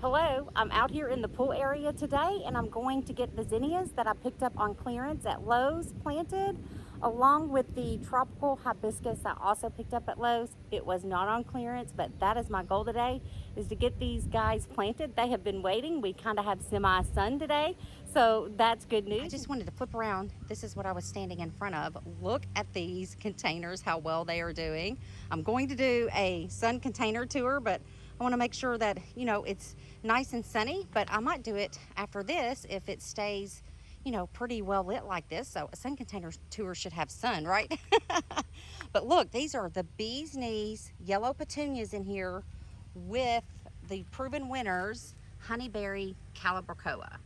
Hello, I'm out here in the pool area today and I'm going to get the zinnias that I picked up on clearance at Lowe's planted, along with the tropical hibiscus I also picked up at Lowe's. It was not on clearance, but that is my goal today, is to get these guys planted. They have been waiting. We kind of have semi-sun today, so that's good news. I just wanted to flip around. This is what I was standing in front of. Look at these containers, how well they are doing. I'm going to do a sun container tour, but I want to make sure that, it's nice and sunny, but I might do it after this if it stays, pretty well lit like this. So a sun container tour should have sun, right? But look, these are the bee's knees yellow petunias in here with the proven winners, honeyberry calibrachoa.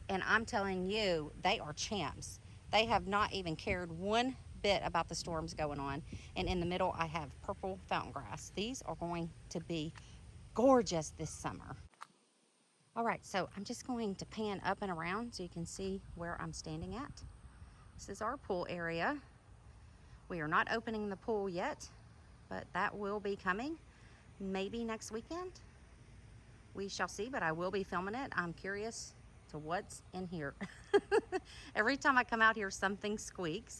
And I'm telling you, they are champs. They have not even cared one bit about the storms going on. And in the middle, I have purple fountain grass. These are going to be gorgeous this summer. All right, so I'm just going to pan up and around so you can see where I'm standing at. This is our pool area. We are not opening the pool yet, but that will be coming maybe next weekend. We shall see, but I will be filming it. I'm curious to what's in here. Every time I come out here, something squeaks.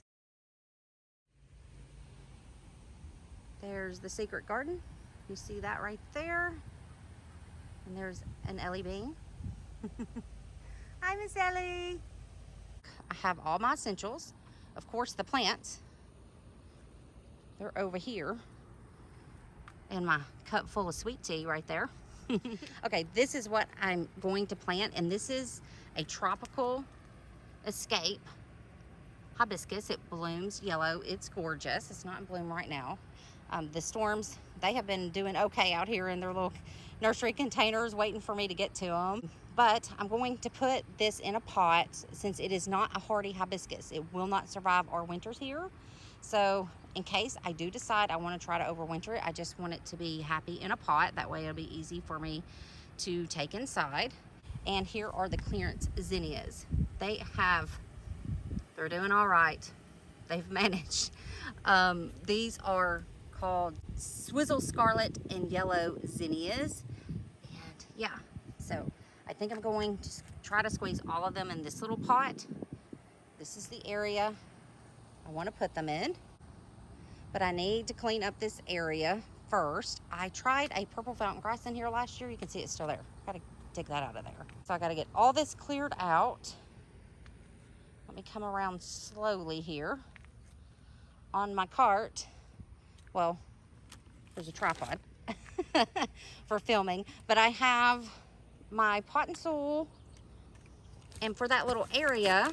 There's the secret garden. You see that right there. And there's an Ellie Bean. Hi, Miss Ellie. I have all my essentials. Of course, the plants, they're over here. And my cup full of sweet tea right there. Okay, this is what I'm going to plant. And this is a tropical escape hibiscus. It blooms yellow. It's gorgeous. It's not in bloom right now. The storms, they have been doing okay out here in their little nursery containers waiting for me to get to them. But I'm going to put this in a pot since it is not a hardy hibiscus. It will not survive our winters here. So in case I do decide I want to try to overwinter it, I just want it to be happy in a pot. That way it'll be easy for me to take inside. And here are the clearance zinnias. They're doing all right. They've managed. These are called Swizzle Scarlet and Yellow Zinnias. And yeah, so I think I'm going to try to squeeze all of them in this little pot. This is the area I want to put them in. But I need to clean up this area first. I tried a purple fountain grass in here last year. You can see it's still there. Gotta dig that out of there. So I gotta get all this cleared out. Let me come around slowly here. On my cart, well, there's a tripod for filming, but I have my pot and soil, and for that little area,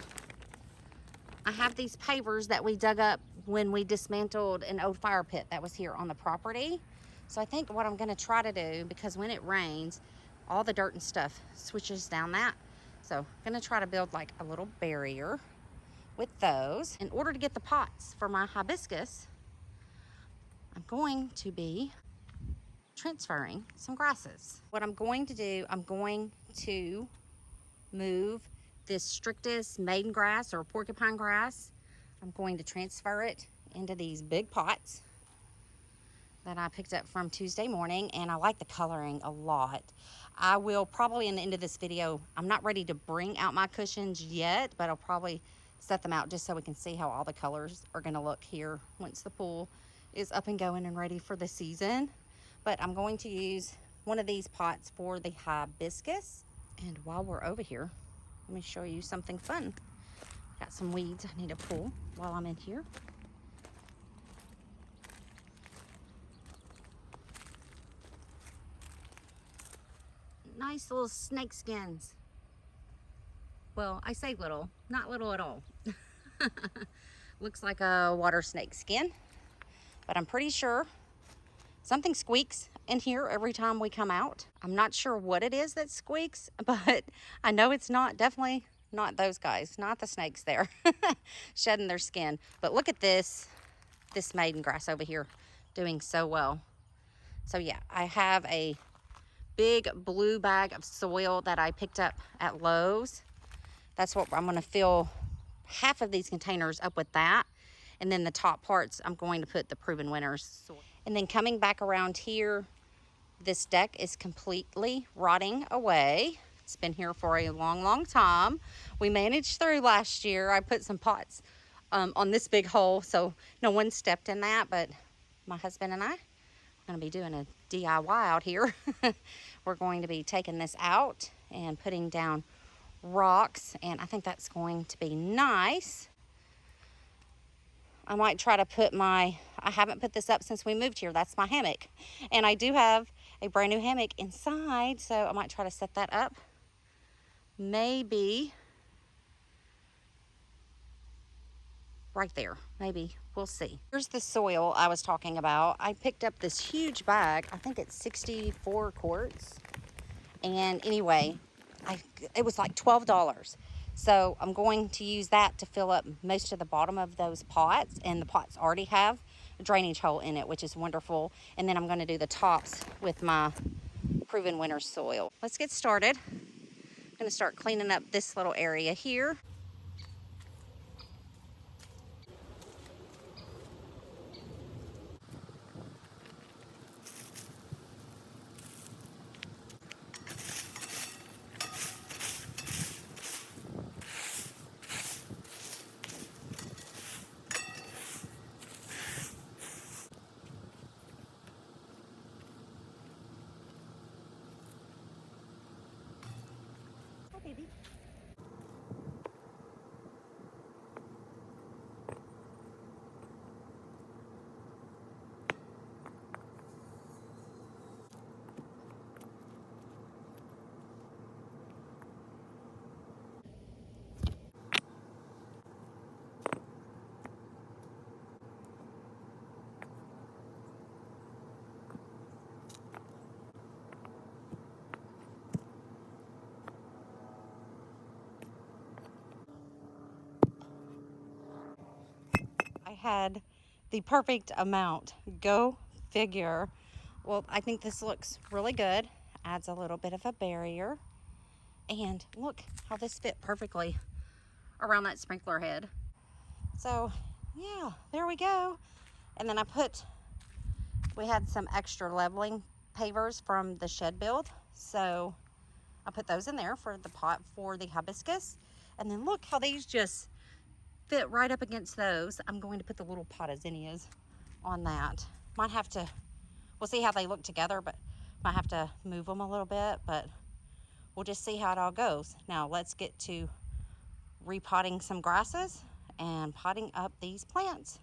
I have these pavers that we dug up when we dismantled an old fire pit that was here on the property. So I think what I'm gonna try to do, because when it rains, all the dirt and stuff switches down that. So I'm gonna try to build like a little barrier with those. In order to get the pots for my hibiscus, I'm going to be transferring some grasses. What I'm going to do, I'm going to move this strictus maiden grass or porcupine grass. I'm going to transfer it into these big pots that I picked up from Tuesday morning, and I like the coloring a lot. I will probably, in the end of this video, I'm not ready to bring out my cushions yet, but I'll probably set them out just so we can see how all the colors are gonna look here once the pool is up and going and ready for the season. But I'm going to use one of these pots for the hibiscus. And while we're over here, let me show you something fun. Got some weeds I need to pull while I'm in here. Nice little snake skins. Well, I say little, not little at all. Looks like a water snake skin, but I'm pretty sure something squeaks in here every time we come out. I'm not sure what it is that squeaks, but I know it's definitely not those guys, not the snakes there shedding their skin. But look at this maiden grass over here doing so well. So yeah, I have a big blue bag of soil that I picked up at Lowe's. That's what I'm gonna fill half of these containers up with that. And then the top parts, I'm going to put the proven winners. And then coming back around here, This deck is completely rotting away. It's been here for a long, long time. We managed through last year. I put some pots on this big hole, so no one stepped in that, but my husband and I are going to be doing a DIY out here. We're going to be taking this out and putting down rocks, and I think that's going to be nice. I might try to put I haven't put this up since we moved here. That's my hammock. And I do have a brand new hammock inside, so I might try to set that up. Maybe right there. Maybe. We'll see. Here's the soil I was talking about. I picked up this huge bag. I think it's 64 quarts. And anyway, it was like $12. So I'm going to use that to fill up most of the bottom of those pots. And the pots already have a drainage hole in it, which is wonderful. And then I'm going to do the tops with my proven winter soil. Let's get started. I'm going to start cleaning up this little area here. Hi, baby. I had the perfect amount. Go figure. Well, I think this looks really good. Adds a little bit of a barrier. And look how this fit perfectly around that sprinkler head. So yeah, there we go. And then we had some extra leveling pavers from the shed build. So I put those in there for the pot for the hibiscus. And then look how these just fit right up against those. I'm going to put the little pot of zinnias on that. Might have to, we'll see how they look together, but might have to move them a little bit, but we'll just see how it all goes. Now let's get to repotting some grasses and potting up these plants.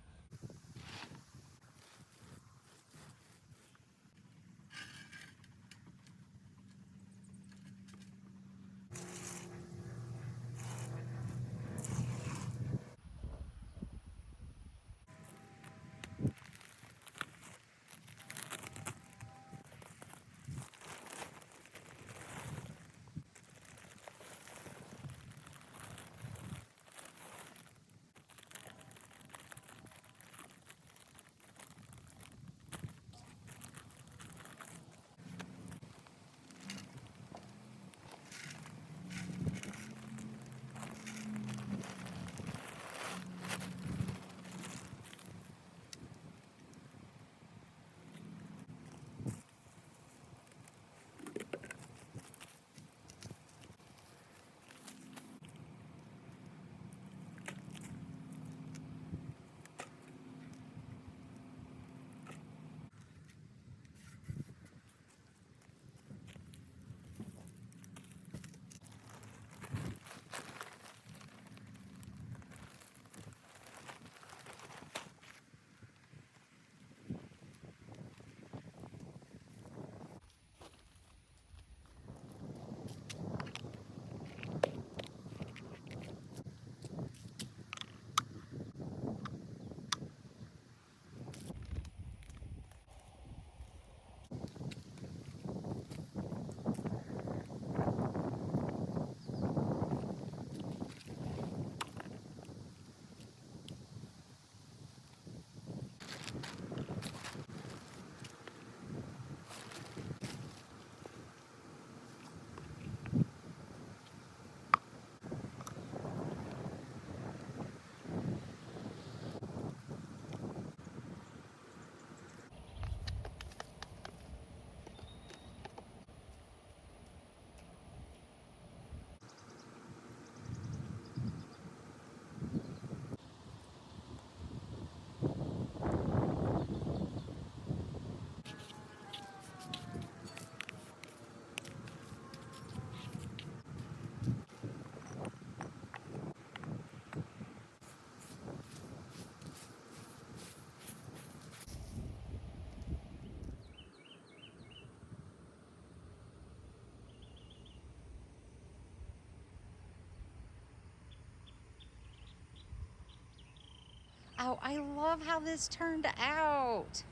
Oh, I love how this turned out.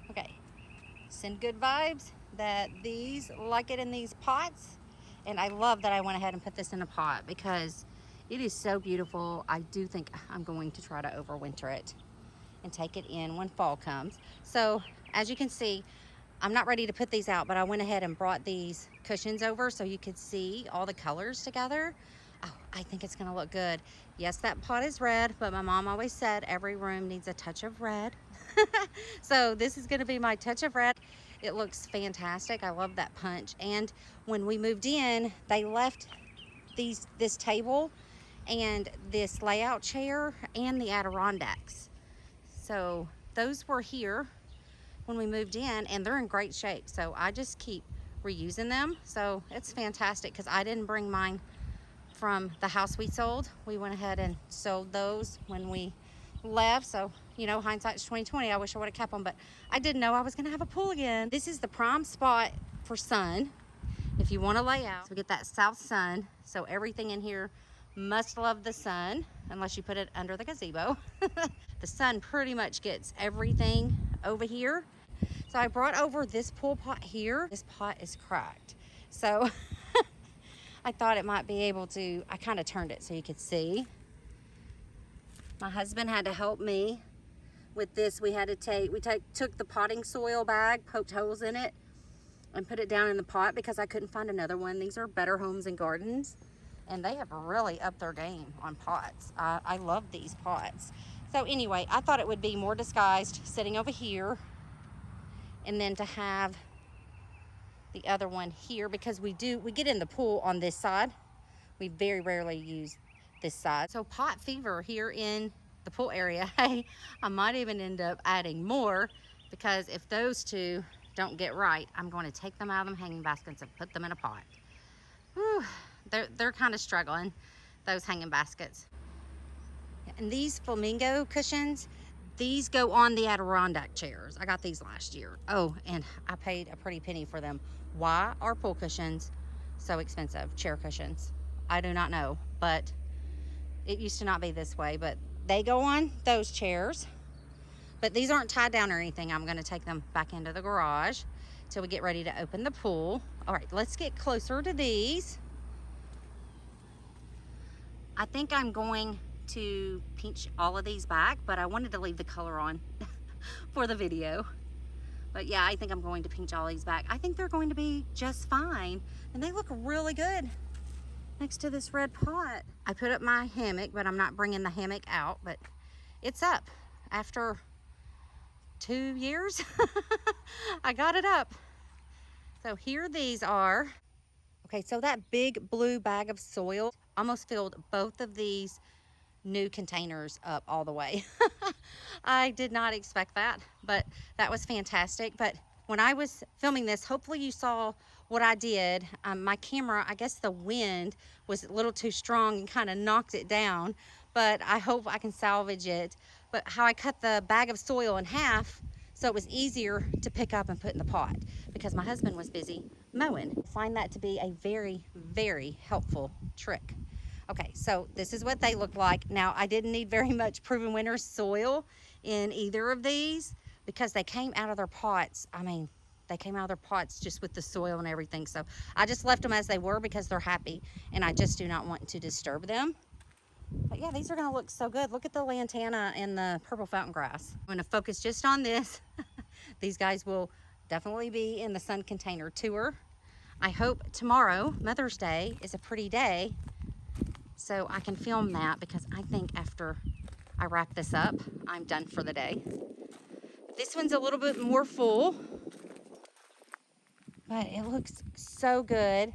Okay, send good vibes that these like it in these pots. And I love that I went ahead and put this in a pot because it is so beautiful. I do think I'm going to try to overwinter it and take it in when fall comes. So as you can see, I'm not ready to put these out, but I went ahead and brought these cushions over so you could see all the colors together. Oh, I think it's gonna look good. Yes, that pot is red, but my mom always said every room needs a touch of red. So this is gonna be my touch of red. It looks fantastic. I love that punch. And when we moved in, they left this table and this layout chair and the Adirondacks. So those were here when we moved in, and they're in great shape. So I just keep reusing them. So it's fantastic because I didn't bring mine from the house we sold. We went ahead and sold those when we left. So, you know, hindsight's 2020. I wish I would have kept them, but I didn't know I was gonna have a pool again. This is the prime spot for sun. If you want to lay out, so we get that south sun. So everything in here must love the sun, unless you put it under the gazebo. The sun pretty much gets everything over here. So I brought over this pool pot here. This pot is cracked. So I thought it might be able to, I kind of turned it so you could see. My husband had to help me with this. We had to took the potting soil bag, poked holes in it, and put it down in the pot because I couldn't find another one. These are Better Homes and Gardens, and they have really upped their game on pots. I love these pots. So anyway, I thought it would be more disguised sitting over here, and then to have the other one here because we get in the pool on this side. We very rarely use this side. So pot fever here in the pool area. Hey, I might even end up adding more because if those two don't get right, I'm going to take them out of them hanging baskets and put them in a pot. Whew, they're kind of struggling, those hanging baskets. And these flamingo cushions, these go on the Adirondack chairs. I got these last year. Oh, and I paid a pretty penny for them. Why are pool cushions so expensive? Chair cushions. I do not know, but it used to not be this way, but they go on those chairs. But these aren't tied down or anything. I'm going to take them back into the garage till we get ready to open the pool. All right, let's get closer to these. I think I'm going to pinch all of these back, but I wanted to leave the color on for the video. But yeah, I think I'm going to pinch all these back. I think they're going to be just fine, and they look really good next to this red pot. I put up my hammock, but I'm not bringing the hammock out, but it's up after 2 years. I got it up. So here these are. Okay, so that big blue bag of soil almost filled both of these new containers up all the way. I did not expect that, but that was fantastic. But when I was filming this, hopefully you saw what I did. My camera, I guess the wind was a little too strong and kind of knocked it down, but I hope I can salvage it. But how I cut the bag of soil in half so it was easier to pick up and put in the pot because my husband was busy mowing. I find that to be a very, very helpful trick. Okay, so this is what they look like. Now, I didn't need very much Proven Winners soil in either of these because they came out of their pots. I mean, they came out of their pots just with the soil and everything. So I just left them as they were because they're happy and I just do not want to disturb them. But yeah, these are gonna look so good. Look at the lantana and the purple fountain grass. I'm gonna focus just on this. These guys will definitely be in the sun container tour. I hope tomorrow, Mother's Day, is a pretty day so I can film that because I think after I wrap this up, I'm done for the day. This one's a little bit more full, but it looks so good.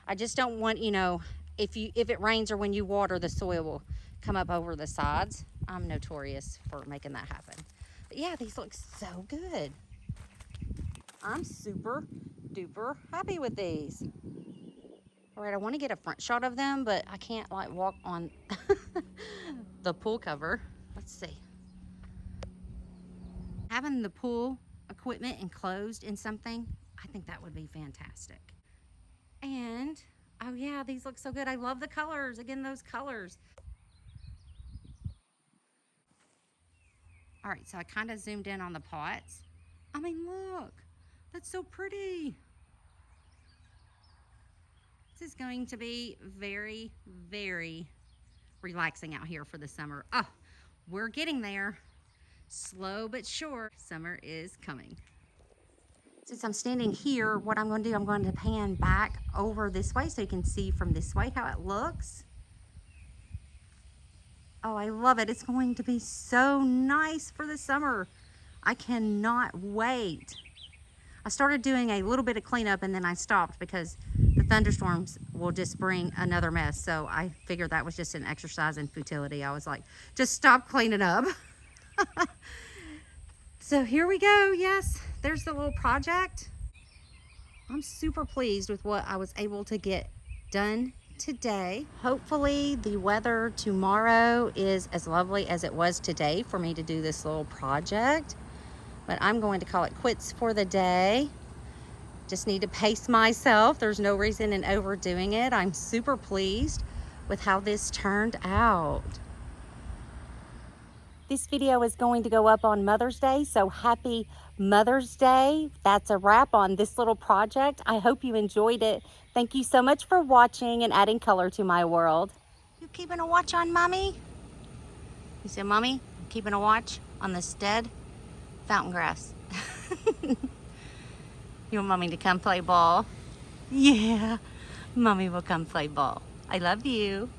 I just don't want, you know, if it rains or when you water, the soil will come up over the sides. I'm notorious for making that happen. But yeah, these look so good. I'm super duper happy with these. All right, I want to get a front shot of them, but I can't like walk on the pool cover. Let's see. Having the pool equipment enclosed in something, I think that would be fantastic. And, oh yeah, these look so good. I love the colors. Again, those colors. All right, so I kind of zoomed in on the pots. I mean, look, that's so pretty. This is going to be very, very relaxing out here for the summer. Oh, we're getting there. Slow but sure, summer is coming. Since I'm standing here, what I'm going to do, I'm going to pan back over this way so you can see from this way how it looks. Oh, I love it. It's going to be so nice for the summer. I cannot wait. I started doing a little bit of cleanup and then I stopped because the thunderstorms will just bring another mess. So I figured that was just an exercise in futility. I was like, just stop cleaning up. So here we go. Yes, there's the little project. I'm super pleased with what I was able to get done today. Hopefully the weather tomorrow is as lovely as it was today for me to do this little project. But I'm going to call it quits for the day. Just need to pace myself. There's no reason in overdoing it. I'm super pleased with how this turned out. This video is going to go up on Mother's Day, so happy Mother's Day. That's a wrap on this little project. I hope you enjoyed it. Thank you so much for watching and adding color to my world. You keeping a watch on Mommy? You said, Mommy, I'm keeping a watch on this dead fountain grass. You want Mommy to come play ball? Yeah, Mommy will come play ball. I love you.